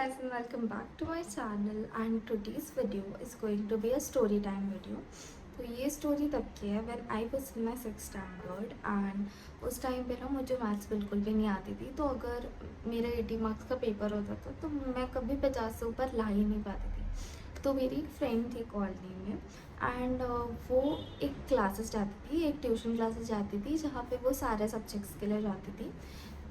guys and welcome back to my channel and today's video is going to be a story time video. तो ये story तब की है when I was in my 6th standard and उस time पे ना मुझे maths बिल्कुल भी नहीं आती थी। तो अगर मेरा 80 मार्क्स का पेपर होता था तो मैं कभी 50 से ऊपर ला ही नहीं पाती थी। तो मेरी एक फ्रेंड थी कॉलोनी में एंड वो एक क्लासेस जाती थी, एक ट्यूशन क्लासेस जाती थी जहाँ पे वो सारे सब्जेक्ट्स के लिए जाती थी।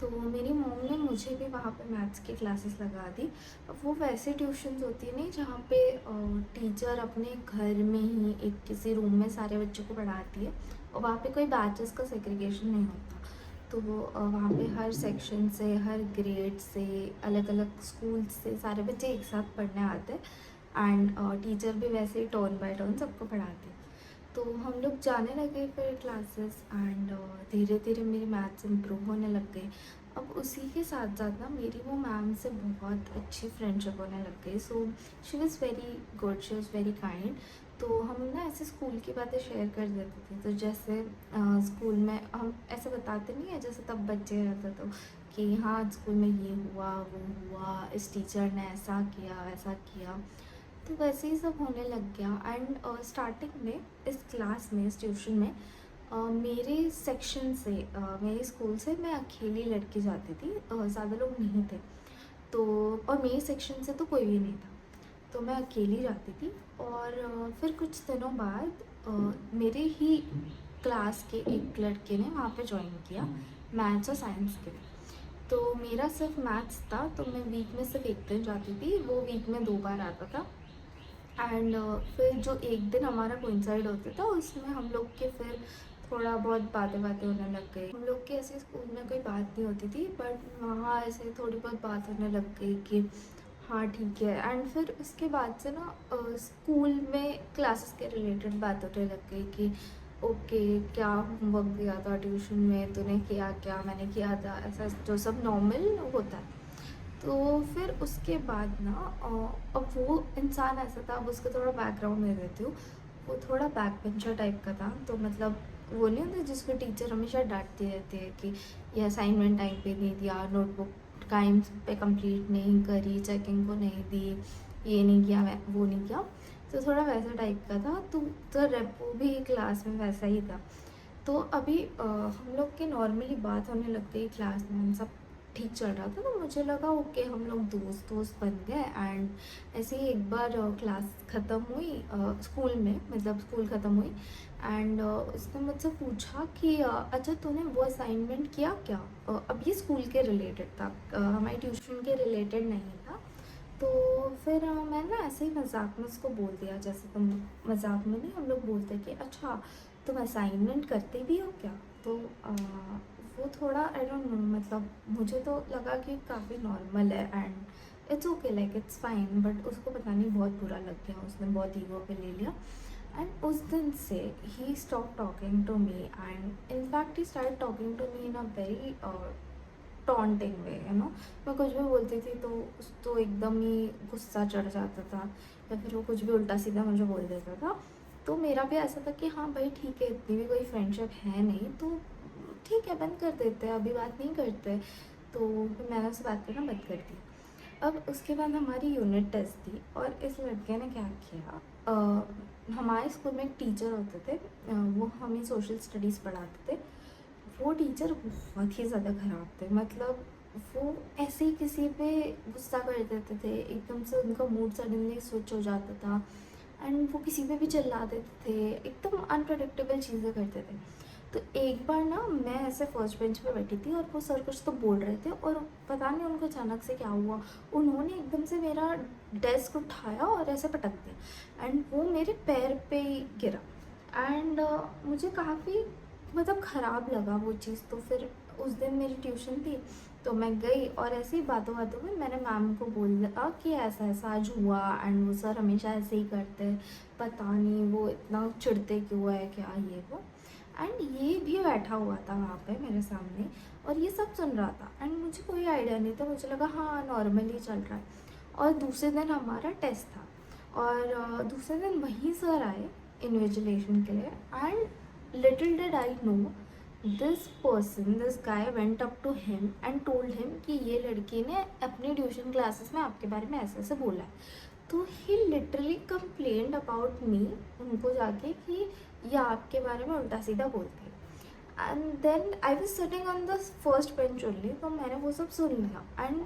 तो मेरी मॉम ने मुझे भी वहाँ पे मैथ्स की क्लासेस लगा दी। अब वो वैसे ट्यूशन्स होती है नहीं जहाँ पे टीचर अपने घर में ही एक किसी रूम में सारे बच्चों को पढ़ाती है और वहाँ पे कोई बैचेस का सेग्रीगेशन नहीं होता। तो वो वहाँ पे हर सेक्शन से, हर ग्रेड से, अलग अलग स्कूल से सारे बच्चे एक साथ पढ़ने आते हैं एंड टीचर भी वैसे ही टर्न बाय टर्न सबको पढ़ाते हैं। तो हम लोग जाने लगे फिर क्लासेस एंड धीरे धीरे मेरी मैथ्स इम्प्रूव होने लग गई। अब उसी के साथ साथ ना मेरी वो मैम से बहुत अच्छी फ्रेंडशिप होने लग गई। So she was very good, she was very kind. तो हम ना ऐसे स्कूल की बातें शेयर कर देते थे। तो जैसे स्कूल में हम ऐसे बताते नहीं है जैसे तब बच्चे रहते तो कि हाँ स्कूल में ये हुआ वो हुआ, इस टीचर ने ऐसा किया वैसा किया। तो वैसे ही सब होने लग गया एंड स्टार्टिंग में इस क्लास में, इस ट्यूशन में मेरे सेक्शन से, मेरे स्कूल से मैं अकेली लड़की जाती थी, ज़्यादा लोग नहीं थे। तो और मेरे सेक्शन से तो कोई भी नहीं था, तो मैं अकेली जाती थी। और फिर कुछ दिनों बाद मेरे ही क्लास के एक लड़के ने वहाँ पे ज्वाइन किया मैथ्स और साइंस के लिए। तो मेरा सिर्फ मैथ्स था तो मैं वीक में सिर्फ एक दिन जाती थी, वो वीक में 2 बार आता था। एंड फिर जो एक दिन हमारा कोइंसाइड होता था उसमें हम लोग के फिर थोड़ा बहुत बातें होने लग गई। हम लोग के ऐसे स्कूल में कोई बात नहीं होती थी बट वहाँ ऐसे थोड़ी बहुत बात होने लग गई कि हाँ ठीक है। एंड फिर उसके बाद से ना स्कूल में क्लासेस के रिलेटेड बात होने लग गई कि ओके क्या होमवर्क दिया था ट्यूशन में, तूने किया क्या, मैंने किया था, ऐसा जो सब नॉर्मल होता है। तो फिर उसके बाद ना अब वो इंसान ऐसा था, अब उसका थोड़ा बैकग्राउंड दे देती हूँ। वो थोड़ा बैक बेंचर टाइप का था। तो मतलब वो नहीं होता जिसको टीचर हमेशा डांटते रहते हैं कि ये असाइनमेंट टाइम पे नहीं दिया, नोटबुक टाइम पे कंप्लीट नहीं करी, चेकिंग को नहीं दी, ये नहीं किया वो नहीं किया। तो थोड़ा वैसा टाइप का था। तो रेपो भी क्लास में वैसा ही था। तो अभी हम लोग के नॉर्मली बात होने लग गई क्लास में, हम सब ठीक चल रहा था। तो मुझे लगा ओके हम लोग दोस्त बन गए। एंड ऐसे ही एक बार क्लास ख़त्म हुई, स्कूल में मतलब स्कूल ख़त्म हुई एंड उसने मुझसे पूछा कि अच्छा तूने वो असाइनमेंट किया क्या। अब ये स्कूल के रिलेटेड था, हमारे ट्यूशन के रिलेटेड नहीं था। तो फिर मैंने ना ऐसे ही मजाक में उसको बोल दिया, जैसे तुम मजाक में नहीं हम लोग बोलते कि अच्छा तुम असाइनमेंट करते भी हो क्या। तो वो थोड़ा आई डोंट नो, मतलब मुझे तो लगा कि काफ़ी नॉर्मल है and it's okay, like it's fine. But उसको पता नहीं बहुत बुरा लग गया, उसने बहुत ईगो पे ले लिया। एंड उस दिन से ही stop talking to me and in fact he start talking to me in a very taunting way, you know. मैं कुछ भी बोलती थी तो उसको एकदम ही गुस्सा चढ़ जाता था या फिर वो कुछ भी उल्टा सीधा मुझे बोल देता था। तो मेरा भी ऐसा था कि हाँ भाई ठीक है, इतनी भी कोई फ्रेंडशिप है नहीं तो ठीक है बंद कर देते हैं, अभी बात नहीं करते। तो फिर मैंने उससे बात करना बंद कर दी। अब उसके बाद हमारी यूनिट टेस्ट थी और इस लड़के ने क्या किया, हमारे स्कूल में एक टीचर होते थे, वो हमें सोशल स्टडीज़ पढ़ाते थे। वो टीचर बहुत ही ज़्यादा ख़राब थे, मतलब वो ऐसे ही किसी पे गुस्सा कर देते थे, एकदम से उनका मूड सडनली स्विच हो जाता था एंड वो किसी पे भी चिल्ला देते थे, एकदम अनप्रडिक्टेबल चीज़ें करते थे। तो एक बार ना मैं ऐसे फर्स्ट बेंच पे बैठी थी और वो सर कुछ तो बोल रहे थे और पता नहीं उनको अचानक से क्या हुआ, उन्होंने एकदम से मेरा डेस्क उठाया और ऐसे पटक दिया एंड वो मेरे पैर पे ही गिरा। एंड मुझे काफ़ी मतलब ख़राब लगा वो चीज़। तो फिर उस दिन मेरी ट्यूशन थी तो मैं गई और ऐसे ही बातों बातों में मैंने मैम को बोला कि ऐसा ऐसा आज हुआ एंड वो सर हमेशा ऐसे ही करते हैं, पता नहीं वो इतना चिढ़ते क्यों है क्या ये वो। एंड ये भी बैठा हुआ था वहाँ पे मेरे सामने और ये सब सुन रहा था एंड मुझे कोई आइडिया नहीं था, मुझे लगा हाँ नॉर्मली चल रहा है। और दूसरे दिन हमारा टेस्ट था और दूसरे दिन वही सर आए इन्विजिलेशन के लिए and little did I know this guy went up to him and told him कि ये लड़की ने अपनी ट्यूशन क्लासेस में आपके बारे में ऐसे ऐसे बोला है। तो ही लिटरली कंप्लेंड अबाउट मी उनको जाके कि ये आपके बारे में उल्टा सीधा बोलती है। And then I was sitting on the first bench only, तो मैंने वो सब सुन लिया। एंड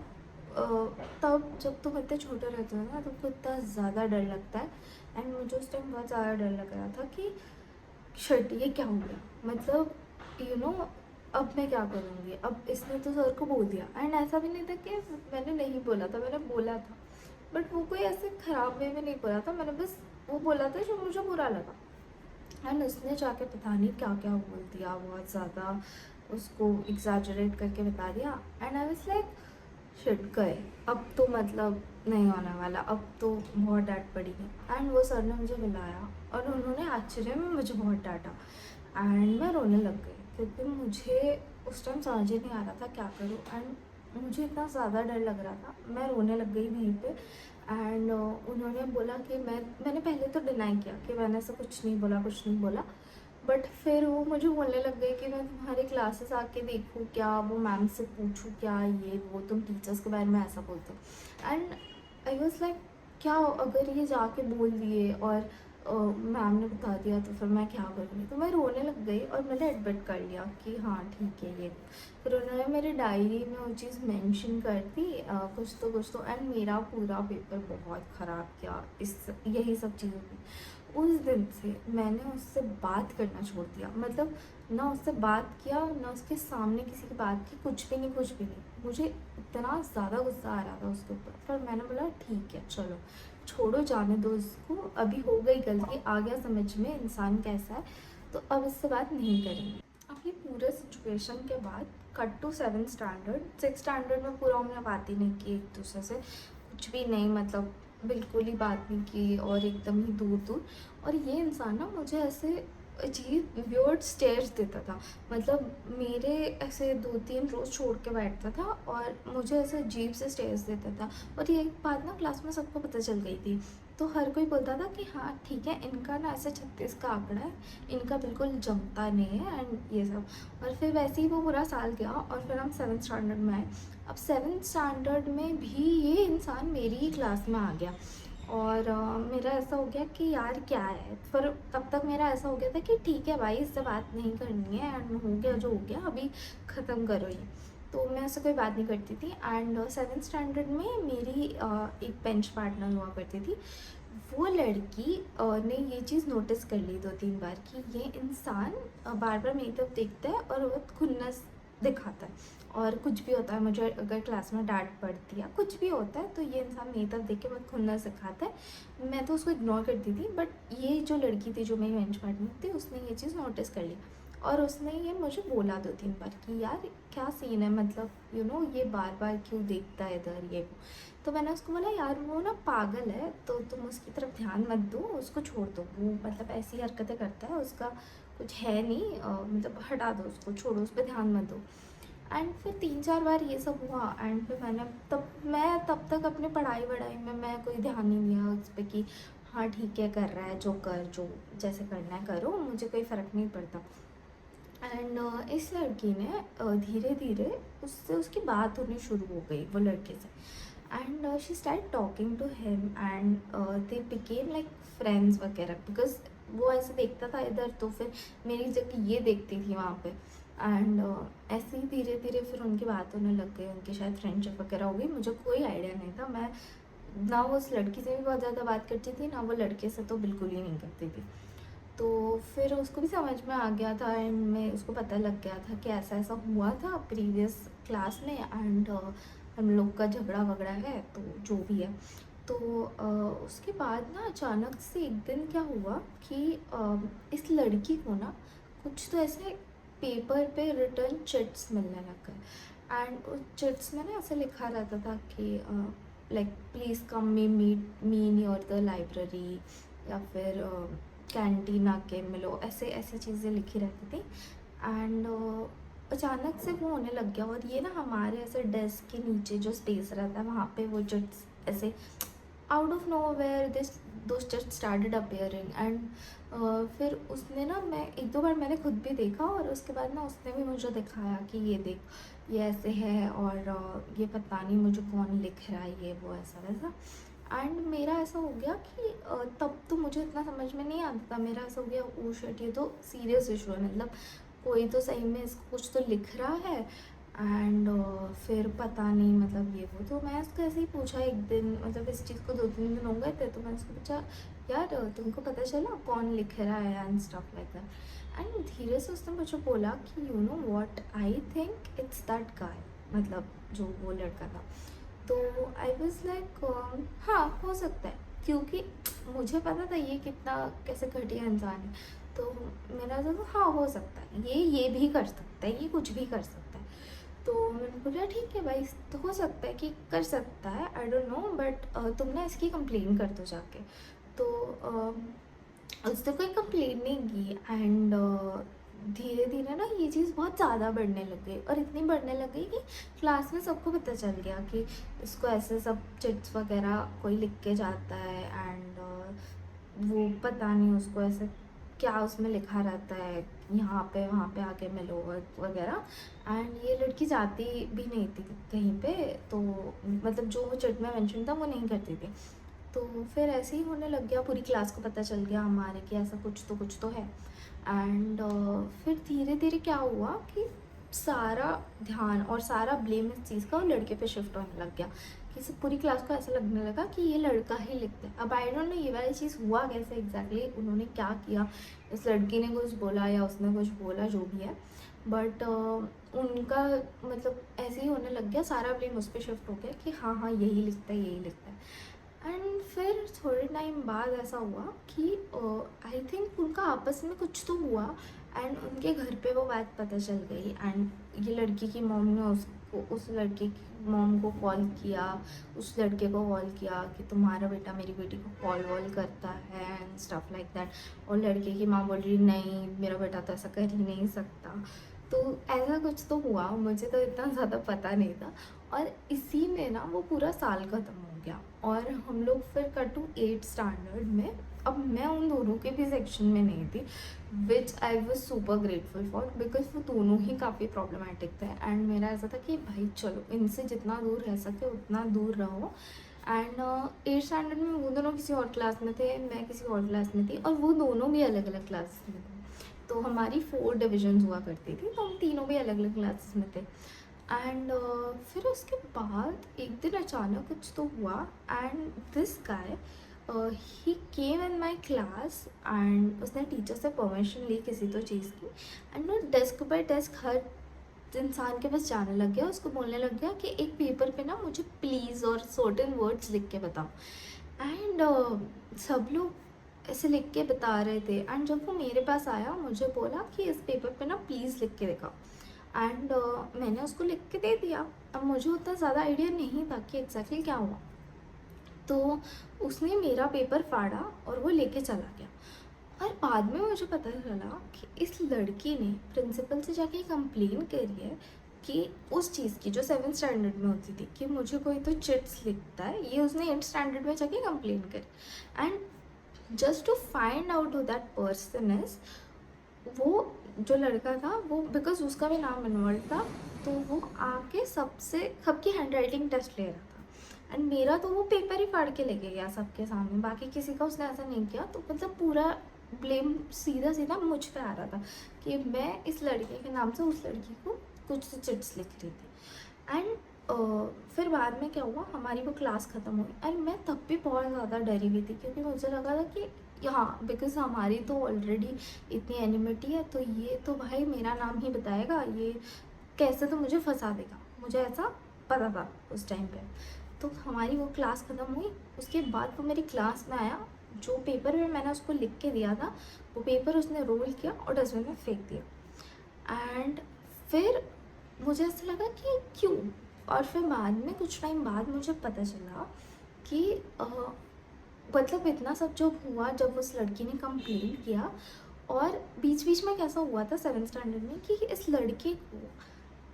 तब जब तुम इतने छोटे रहते हो ना, तुमको इतना ज़्यादा डर लगता है। एंड मुझे उस टाइम बहुत ज़्यादा डर लग रहा था कि शिट ये क्या हो गया, मतलब यू नो अब मैं क्या करूँगी, अब इसने तो सर को बोल दिया। एंड ऐसा भी नहीं था कि मैंने नहीं बोला था, मैंने बोला था, बट वो कोई ऐसे ख़राब वे में नहीं बोला था, मैंने बस वो बोला था जो मुझे बुरा लगा। एंड उसने जाके पता नहीं क्या क्या बोल दिया, बहुत ज़्यादा उसको एग्जैजरेट करके बता दिया। And I was like shit गए, अब तो मतलब नहीं होने वाला, अब तो बहुत डांट पड़ेगी। एंड वो सर ने मुझे बुलाया और उन्होंने आश्चर्य में मुझे बहुत डांटा। एंड मैं रोने लग गई क्योंकि मुझे उस टाइम समझ ही नहीं आ रहा था क्या करूँ। एंड मुझे इतना ज़्यादा डर लग रहा था, मैं रोने लग गई वहीं पे। एंड उन्होंने बोला कि मैंने पहले तो डिनाई किया कि मैंने ऐसा कुछ नहीं बोला, कुछ नहीं बोला। बट फिर वो मुझे बोलने लग गई कि मैं तुम्हारे क्लासेस आके देखूँ क्या, वो मैम से पूछूँ क्या, ये वो तुम टीचर्स के बारे में ऐसा बोलते हो। एंड आई वॉज लाइक क्या अगर ये जाके बोल दिए और मैम ने बता दिया तो फिर मैं क्या करूँगी। तो मैं रोने लग गई और मैंने एडमिट कर लिया कि हाँ ठीक है ये। फिर उन्होंने मेरी डायरी में वो चीज़ मेंशन कर दी कुछ तो। एंड मेरा पूरा पेपर बहुत ख़राब किया इस यही सब चीज़ों की। उस दिन से मैंने उससे बात करना छोड़ दिया, मतलब ना उससे बात किया ना उसके सामने किसी की बात की, कुछ भी नहीं कुछ भी नहीं। मुझे इतना ज़्यादा गुस्सा आ रहा था उसके ऊपर, पर मैंने बोला ठीक है चलो छोड़ो, जाने दो इसको, अभी हो गई गलती, आ गया समझ में इंसान कैसा है, तो अब इससे बात नहीं करेंगे। अब ये पूरे सिचुएशन के बाद cut to 7th standard. 6th standard में पूरा हमने बात ही नहीं की एक दूसरे से, कुछ भी नहीं, मतलब बिल्कुल ही बात नहीं की और एकदम ही दूर दूर। और ये इंसान ना मुझे ऐसे अजीब वियर्ड स्टेयर्स देता था, मतलब मेरे ऐसे 2-3 रोज़ छोड़ के बैठता था और मुझे ऐसे अजीब से स्टेयर्स देता था। और ये बात ना क्लास में सबको पता चल गई थी, तो हर कोई बोलता था कि हाँ ठीक है, इनका ना ऐसे 36 का आंकड़ा है, इनका बिल्कुल जमता नहीं है एंड ये सब। और फिर वैसे ही वो पूरा साल गया और फिर हम 7th स्टैंडर्ड में आए। अब 7th स्टैंडर्ड में भी ये इंसान मेरी ही क्लास में आ गया और मेरा ऐसा हो गया कि यार क्या है। पर तब तक मेरा ऐसा हो गया था कि ठीक है भाई, इससे बात नहीं करनी है एंड हो गया जो हो गया, अभी ख़त्म करो ये। तो मैं ऐसे कोई बात नहीं करती थी। एंड 7th स्टैंडर्ड में मेरी एक बेंच पार्टनर हुआ करती थी। वो लड़की ने ये चीज़ नोटिस कर ली 2-3 बार कि ये इंसान बार बार मेरी तरफ देखता है और वो खुन्नस दिखाता है। और कुछ भी होता है, मुझे अगर क्लास में डांट पड़ती है कुछ भी होता है तो ये इंसान मेरी तरफ देख के बहुत खुन्नस दिखाता है। मैं तो उसको इग्नोर करती थी, बट ये जो लड़की थी जो मेरी बेंच पार्टनर थी उसने ये चीज़ नोटिस कर ली और उसने ये मुझे बोला 2-3 बार कि यार क्या सीन है, मतलब ये बार बार क्यों देखता है इधर ये वो। तो मैंने उसको बोला यार वो ना पागल है, तो तुम उसकी तरफ ध्यान मत दो, उसको छोड़ दो, वो मतलब ऐसी हरकतें करता है, उसका कुछ है नहीं, मतलब हटा दो उसको, छोड़ो, उस पर ध्यान मत दो। एंड फिर 3-4 बार ये सब हुआ एंड फिर मैं तब तक अपनी पढ़ाई वढ़ाई में मैं कोई ध्यान नहीं दिया उस पर कि हाँ ठीक है कर रहा है जो जैसे करना है करो, मुझे कोई फ़र्क नहीं पड़ता। एंड इस लड़की ने धीरे धीरे उससे उसकी बात होनी शुरू हो गई वो लड़के से। And she start talking to him and they became like friends वगैरह, बिकॉज वो ऐसे देखता था इधर तो फिर मेरी जगह ये देखती थी वहाँ पे। एंड ऐसे ही धीरे धीरे फिर उनकी बात होने लग गई, उनकी शायद फ्रेंडशिप वगैरह हो गई, मुझे कोई आइडिया नहीं था। मैं ना वो उस लड़की से भी बहुत ज़्यादा बात करती थी, ना वो लड़के से तो बिल्कुल ही नहीं करती थी। तो फिर उसको भी समझ में आ गया था एंड में उसको पता लग गया था कि ऐसा ऐसा हुआ था प्रीवियस क्लास में। एंड हम लोग का झगड़ा वगड़ा है तो जो भी है। तो उसके बाद ना अचानक से एक दिन क्या हुआ कि इस लड़की को ना कुछ तो ऐसे पेपर पे रिटर्न चिट्स मिलने लग गए। एंड उस चिट्स में ना ऐसे लिखा रहता था कि like please come meet me near the library, या फिर कैंटीन आके मिलो, ऐसे ऐसी चीज़ें लिखी रहती थी। एंड अचानक से वो होने लग गया और ये ना हमारे ऐसे डेस्क के नीचे जो स्पेस रहता है वहाँ पे वो चिट्स ऐसे out of nowhere this those just started appearing and फिर उसने ना, मैं एक दो बार मैंने खुद भी देखा और उसके बाद ना उसने भी मुझे दिखाया कि ये देख ये ऐसे है और ये पता नहीं मुझे कौन लिख रहा है, ये वो ऐसा वैसा। एंड मेरा ऐसा हो गया कि तब तो मुझे इतना समझ में नहीं आता था, मेरा ऐसा हो गया ओ शिट ये तो सीरियस इशू है, मतलब कोई तो सही में इसको कुछ तो लिख रहा है। एंड फिर पता नहीं मतलब ये वो, तो मैं उसको ऐसे ही पूछा एक दिन, मतलब इस चीज़ को 2-3 दिन हो गए थे, तो मैं उसको पूछा यार तुमको पता चला कौन लिख रहा है and stuff like that. And धीरे से उसने मुझे बोला कि you know what, I think it's that guy, मतलब जो वो लड़का था। तो आई वॉज लाइक हाँ हो सकता है, क्योंकि मुझे पता था ये कितना कैसे घटिया इंसान है। तो मेरा तो हाँ हो सकता है, ये भी कर सकता है, ये कुछ भी कर सकता है। तो मैंने बोला ठीक है भाई, तो हो सकता है कि कर सकता है, आई डोंट नो, बट तुम ना इसकी कंप्लेन कर दो जाके। तो उसने कोई कंप्लेन नहीं की एंड धीरे धीरे ना ये चीज़ बहुत ज़्यादा बढ़ने लग गई, और इतनी बढ़ने लग गई कि क्लास में सबको पता चल गया कि इसको ऐसे सब चिट्स वगैरह कोई लिख के जाता है। एंड वो पता नहीं उसको ऐसे क्या उसमें लिखा रहता है, यहाँ पे वहाँ पे आके मिलो वगैरह। एंड ये लड़की जाती भी नहीं थी कहीं पे, तो मतलब जो वो चिट में मेंशन था वो नहीं करती थी। तो फिर ऐसे ही होने लग गया, पूरी क्लास को पता चल गया हमारे कि ऐसा कुछ तो है। एंड फिर धीरे धीरे क्या हुआ कि सारा ध्यान और सारा ब्लेम इस चीज़ का लड़के पे शिफ्ट होने लग गया, कि सब पूरी क्लास को ऐसा लगने लगा कि ये लड़का ही लिखता है। अब आई डोंट नो ये वाली चीज़ हुआ कैसे एग्जैक्टली, उन्होंने क्या किया, इस लड़की ने कुछ बोला या उसने कुछ बोला, जो भी है, बट उनका मतलब ऐसे ही होने लग गया, सारा ब्लेम उस पर शिफ्ट हो गया कि हाँ हाँ यही लिखता है यही लिखता है। एंड फिर थोड़े टाइम बाद ऐसा हुआ कि आई थिंक उनका आपस में कुछ तो हुआ एंड उनके घर पे वो बात पता चल गई। एंड ये लड़की की मॉम ने उसको, उस लड़के की मॉम को कॉल किया, उस लड़के को कॉल किया कि तुम्हारा बेटा मेरी बेटी को कॉल वॉल करता है एंड स्टफ लाइक दैट। और लड़के की माँ बोल रही नहीं मेरा बेटा तो ऐसा कर ही नहीं सकता। तो ऐसा कुछ तो हुआ, मुझे तो इतना ज़्यादा पता नहीं था। और इसी में ना वो पूरा साल ख़त्म हो गया और हम लोग फिर कट टू 8th स्टैंडर्ड में। अब मैं उन दोनों के भी सेक्शन में नहीं थी, which I was super grateful for, because वो दोनों ही काफ़ी प्रॉब्लमेटिक थे। एंड मेरा ऐसा था कि भाई चलो इनसे जितना दूर रह सके उतना दूर रहो। एंड 8th स्टैंडर्ड में वो दोनों किसी और क्लास में थे, मैं किसी और क्लास में थी, और वो दोनों भी अलग अलग क्लास में थे। तो हमारी 4 डिविजन्स हुआ करती थी, तो हम तीनों भी अलग अलग क्लासेस में थे। एंड फिर उसके बाद एक दिन अचानक कुछ तो हुआ and this guy he came in my class and उसने टीचर से परमिशन ली किसी तो चीज़ की। एंड वो डेस्क बाय डेस्क हर इंसान के पास जाने लग गया, उसको बोलने लग गया कि एक पेपर पे ना मुझे प्लीज़ और सर्टेन वर्ड्स लिख के बताओ। एंड सब लोग ऐसे लिख के बता रहे थे। एंड जब वो मेरे पास आया मुझे बोला कि इस पेपर पे ना प्लीज़ लिख के दिखाओ। एंड मैंने उसको लिख के दे दिया। अब मुझे उतना ज़्यादा आइडिया नहीं था कि एग्जैक्टली क्या हुआ। तो उसने मेरा पेपर फाड़ा और वो लेके चला गया। और बाद में मुझे पता चला कि इस लड़की ने प्रिंसिपल से जाके कंप्लेन करी है कि उस चीज़ की जो 7th स्टैंडर्ड में होती थी, कि मुझे कोई तो चिट्स लिखता है, ये उसने 8th स्टैंडर्ड में जाके कंप्लेन करी। And just to find out who that person is, वो जो लड़का था वो, बिकॉज उसका भी नाम इन्वॉल्व था, तो वो आके सबकी हैंड राइटिंग टेस्ट ले रहा था। एंड मेरा तो वो पेपर ही फाड़ के लेके गया सबके सामने, बाकी किसी का उसने ऐसा नहीं किया। तो मतलब पूरा ब्लेम सीधा सीधा मुझ पे आ रहा था कि मैं इस लड़के के नाम से उस लड़की को कुछ तो चिट्स लिख रही थी। एंड फिर बाद में क्या हुआ, हमारी वो क्लास ख़त्म हुई एंड मैं तब भी बहुत ज़्यादा डरी हुई थी, क्योंकि मुझे लगा था कि हाँ बिकॉज हमारी तो ऑलरेडी इतनी एनिमिटी है, तो ये तो भाई मेरा नाम ही बताएगा, ये कैसे तो मुझे फंसा देगा, मुझे ऐसा पता था उस टाइम पे। तो हमारी वो क्लास ख़त्म हुई, उसके बाद वो मेरी क्लास में आया, जो पेपर में मैंने उसको लिख के दिया था वो पेपर उसने रोल किया और डस्टबिन में फेंक दिया। एंड फिर मुझे ऐसा लगा कि क्यों। और फिर बाद में कुछ टाइम बाद मुझे पता चला कि मतलब इतना सब जब हुआ, जब उस लड़की ने कंप्लेन किया, और बीच बीच में कैसा हुआ था 7th स्टैंडर्ड में कि इस लड़के को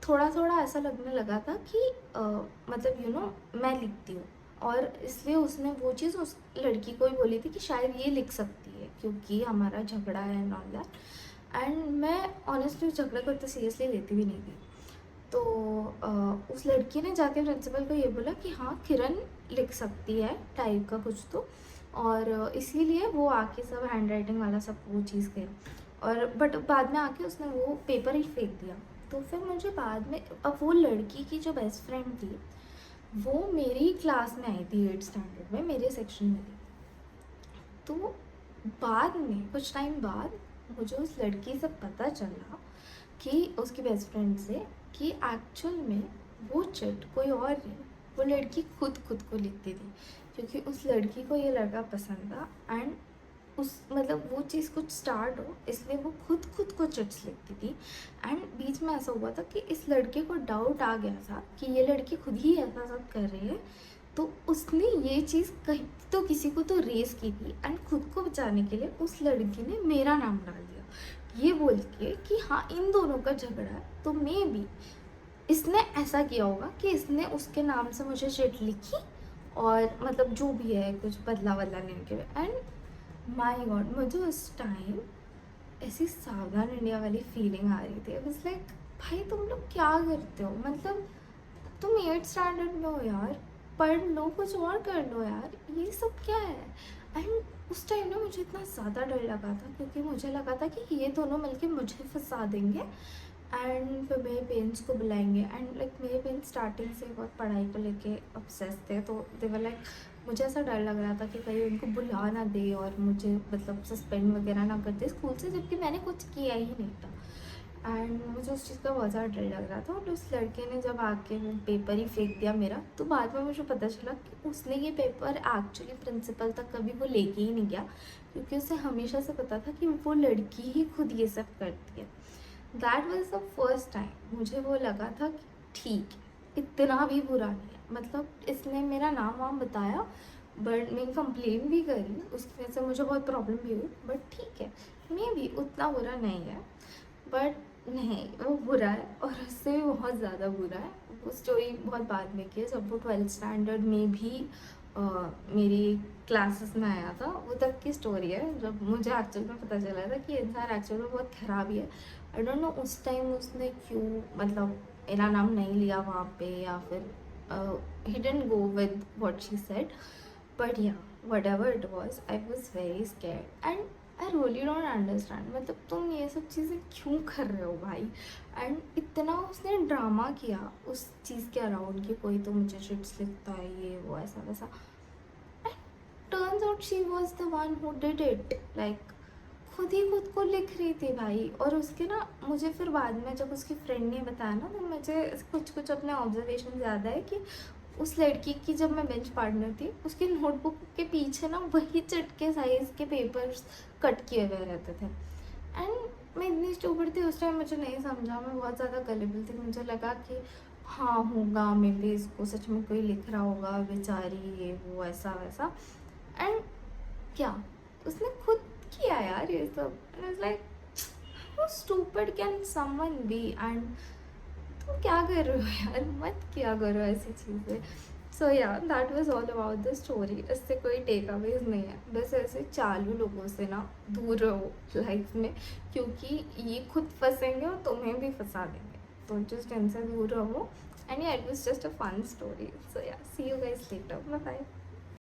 थोड़ा थोड़ा ऐसा लगने लगा था कि मतलब मैं लिखती हूँ और इसलिए उसने वो चीज़ उस लड़की को ही बोली थी कि शायद ये लिख सकती है क्योंकि हमारा झगड़ा है एंड ऑल दैट। एंड मैं ऑनेस्टली उस झगड़े को इतना सीरियसली लेती भी नहीं थी। तो उस लड़की ने जाके प्रिंसिपल को ये बोला कि हाँ किरण लिख सकती है टाइप का कुछ तो, और इसीलिए वो आके सब हैंड राइटिंग वाला सब वो चीज़ किया। और बट बाद में आके उसने वो पेपर ही फेंक दिया। तो फिर मुझे बाद में, अब वो लड़की की जो बेस्ट फ्रेंड थी वो मेरी क्लास में आई थी 8th स्टैंडर्ड में, मेरे सेक्शन में थी। तो बाद में कुछ टाइम बाद मुझे उस लड़की से पता चला कि उसकी बेस्ट फ्रेंड से कि एक्चुअल में वो चिट कोई और नहीं, वो लड़की खुद को लिखती थी क्योंकि उस लड़की को ये लड़का पसंद था। एंड उस मतलब वो चीज़ कुछ स्टार्ट हो इसलिए वो खुद को चिट्स लिखती थी। एंड बीच में ऐसा हुआ था कि इस लड़के को डाउट आ गया था कि ये लड़की खुद ही ऐसा सब कर रही है, तो उसने ये चीज़ कहीं तो किसी को तो रेस की थी। एंड खुद को बचाने के लिए उस लड़की ने मेरा नाम डाल दिया ये बोल के कि हाँ इन दोनों का झगड़ा है, तो मे बी इसने ऐसा किया होगा कि इसने उसके नाम से मुझे चिट लिखी और मतलब जो भी है कुछ बदला लेने के लिए। एंड माय गॉड मुझे उस टाइम ऐसी सावधान इंडिया वाली फीलिंग आ रही थी। आई वाज लाइक भाई तुम लोग क्या करते हो, मतलब तुम 8th स्टैंडर्ड में हो यार, पढ़ लो कुछ और कर लो यार, ये सब क्या है। एंड उस टाइम ना मुझे इतना ज़्यादा डर लगा था क्योंकि मुझे लगा था कि ये दोनों मिलके मुझे फंसा देंगे एंड फिर मेरे पेरेंट्स को बुलाएंगे। एंड लाइक मेरे पेरेंट्स स्टार्टिंग से बहुत पढ़ाई को लेके ऑब्सेस थे, तो दे वर लाइक मुझे ऐसा डर लग रहा था कि कहीं उनको बुला ना दे और मुझे मतलब सस्पेंड वगैरह ना कर दे स्कूल से, जबकि मैंने कुछ किया ही नहीं था। एंड मुझे उस चीज़ का बहुत ज़्यादा डर लग रहा था। और उस लड़के ने जब आके वो पेपर ही फेंक दिया मेरा, तो बाद में मुझे पता चला कि उसने ये पेपर एक्चुअली प्रिंसिपल तक कभी वो लेके ही नहीं गया क्योंकि उसे हमेशा से पता था कि वो लड़की ही खुद ये सब करती है। That was the first time मुझे वो लगा था कि ठीक है इतना भी बुरा नहीं है, मतलब इसने मेरा नाम वाम बताया बट मैं कंप्लेन भी करी, उसकी वजह से मुझे बहुत प्रॉब्लम भी हुई, बट ठीक है मे भी उतना बुरा नहीं है। बट नहीं वो बुरा है और उससे भी बहुत ज़्यादा बुरा है। वो स्टोरी बहुत बाद में की है, जब वो 12th स्टैंडर्ड में भी मेरी क्लासेस में आया था, वो तक की स्टोरी है जब मुझे एक्चुअल में पता चला था कि इंसान एक्चुअल में बहुत ख़राब ही है। आई डोंट नो उस टाइम उसने क्यों मतलब मेरा नाम नहीं लिया वहाँ पे, या फिर he didn't go with what she said, but yeah whatever it was I was very scared. And I really don't understand, मतलब तुम ये सब चीज़ें क्यों कर रहे हो भाई। एंड इतना उसने ड्रामा किया उस चीज़ के अराउंड कि कोई तो मुझे चिट्स लिखता है ये वो ऐसा वैसा। Turns out she was the one who did it, like खुद ही खुद को लिख रही थी भाई। और उसके ना मुझे फिर बाद में जब उसकी फ्रेंड ने बताया ना, तो मुझे कुछ अपने ऑब्जर्वेशन ज़्यादा है कि उस लड़की की जब मैं बेंच पार्टनर थी उसकी नोटबुक के पीछे ना वही चटके साइज़ के पेपर्स कट किए हुए रहते थे। एंड मैं इतनी स्टूपिड थी उस टाइम, मुझे नहीं समझा, मैं बहुत ज़्यादा गलेबल थी। मुझे लगा कि हाँ होगा मे बी इसको सच में कोई लिख रहा होगा बेचारी ये वो ऐसा वैसा। एंड क्या उसने खुद किया यार ये सब। Like how stupid can someone be. And तुम क्या कर रहे हो यार, मत किया करो ऐसी चीज़ें। सो या that was all about the story. इससे कोई टेक अवेज नहीं है, बस ऐसे चालू लोगों से ना दूर रहो लाइफ में क्योंकि ये खुद फंसेंगे और तुम्हें भी फंसा देंगे, तो जस्ट इनसे दूर रहो। And yeah it was just a fun story. So yeah see you guys later, bye bye.